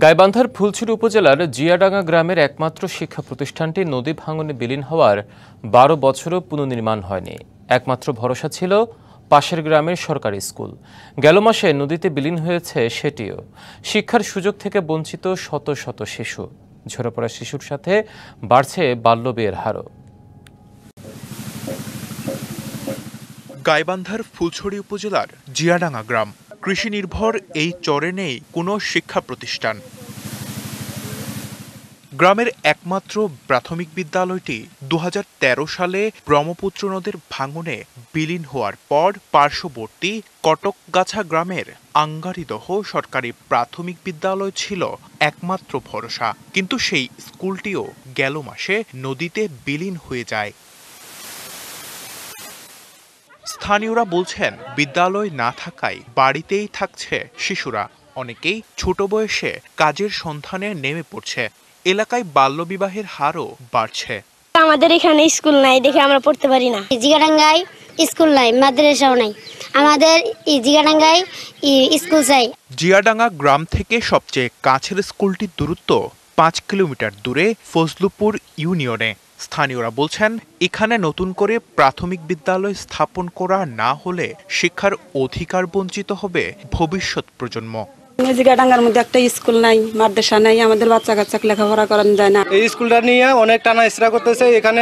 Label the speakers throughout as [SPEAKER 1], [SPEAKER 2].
[SPEAKER 1] গাইবান্ধার ফুলছড়ি উপজেলার জিয়াডাঙ্গা গ্রামের একমাত্র শিক্ষা প্রতিষ্ঠানটি নদী ভাঙনে বিলীন হওয়ার ১২ বছরও পুনর্নির্মাণ হয়নি। একমাত্র ভরসা ছিল পাশের গ্রামের সরকারি স্কুল। গেল মাসে নদীতে বিলীন হয়েছে সেটিও। শিক্ষার সুযোগ থেকে বঞ্চিত শত শত শিশু। ঝরে পড়া শিশুর সাথে বাড়ছে বাল্যবিয়ের হারও।
[SPEAKER 2] গাইবান্ধার ফুলছড়ি উপজেলার জিয়াডাঙ্গা গ্রাম। কৃষি নির্ভর এই চরে নেই কোনো শিক্ষা প্রতিষ্ঠান। গ্রামের একমাত্র প্রাথমিক বিদ্যালয়টি ২০১৩ সালে ব্রহ্মপুত্র নদের ভাঙনে বিলীন হওয়ার পর পার্শ্ববর্তী কটকগাছা গ্রামের আঙ্গারিদহ সরকারি প্রাথমিক বিদ্যালয় ছিল একমাত্র ভরসা, কিন্তু সেই স্কুলটিও গেল মাসে নদীতে বিলীন হয়ে যায়। স্থানীয়রা বলছেন, বিদ্যালয় না থাকায় বাড়িতেই থাকছে শিশুরা। অনেকেই ছোট বয়সে কাজের সন্ধানে নেমে পড়ছে। এলাকায় বাল্যবিবাহের হারও বাড়ছে।
[SPEAKER 3] আমাদের এখানে স্কুল নাই দেখে আমরা পড়তে পারি না। জিগাডাঙ্গায় স্কুল নাই, মাদ্রাসাও নাই। আমাদের জিগাডাঙ্গায় স্কুল চাই।
[SPEAKER 2] জিয়াডাঙ্গা গ্রাম থেকে সবচেয়ে কাছের স্কুলটির দূরত্ব ৫ কিলোমিটার দূরে ফজলুপুর ইউনিয়নে। স্থানীয়রা বলছেন, এখানে নতুন করে প্রাথমিক বিদ্যালয় স্থাপন করা না হলে শিক্ষার অধিকার বঞ্চিত হবে ভবিষ্যৎ প্রজন্ম।
[SPEAKER 4] জিগাডাঙ্গার মধ্যে একটা স্কুল নাই, মাদ্রাসা নাই, আমাদের বাচ্চা কাচ্চাকে লেখাপড়া করানো যায় না।
[SPEAKER 5] এই স্কুলটা নিয়ে অনেক টানা ইসরা করতেছে। এখানে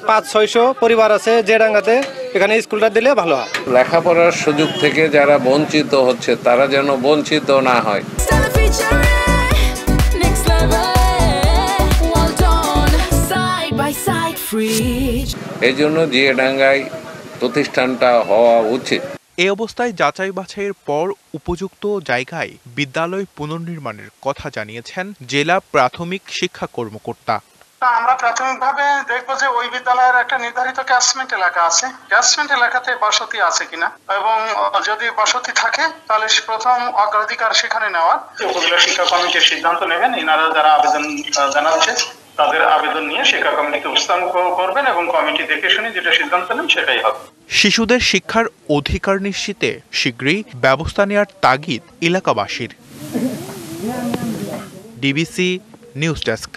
[SPEAKER 5] ৫০০-৬০০ পরিবার আছে জিয়াডাঙ্গাতে, এখানে স্কুলটা দিলে ভালো হয়।
[SPEAKER 6] লেখাপড়ার সুযোগ থেকে যারা বঞ্চিত হচ্ছে তারা যেন বঞ্চিত না হয়। এই জন্য জিয়াডাঙ্গায় প্রতিষ্ঠানটা হওয়া উচিত।
[SPEAKER 2] এই অবস্থায় যাচাই বাছাইয়ের পর উপযুক্ত জায়গায় বিদ্যালয় পুনর্নির্মাণের কথা জানিয়েছেন জেলা প্রাথমিক শিক্ষা কর্মকর্তা।
[SPEAKER 7] আমরা প্রাথমিকভাবে দেখবো যে ওই বিদ্যালয়ের একটা নির্ধারিত ক্যাচমেন্ট এলাকা আছে, ক্যাচমেন্ট এলাকাতে বসতি আছে কিনা, এবং যদি বসতি থাকে তাহলে প্রথম অগ্রাধিকার সেখানে নেওয়ার উপজেলা শিক্ষা কমিটির সিদ্ধান্ত নেবেন। এনারা যারা আবেদন জানাচ্ছে তাদের আবেদন নিয়ে শিক্ষা কমিটিকে উপস্থাপন করবেন এবং কমিটি দেখে শুনে যেটা সিদ্ধান্ত নেন সেটাই হবে।
[SPEAKER 2] শিশুদের শিক্ষার অধিকার নিশ্চিতে শীঘ্রই ব্যবস্থা নেওয়ার তাগিদ এলাকাবাসীর। DBC news desk.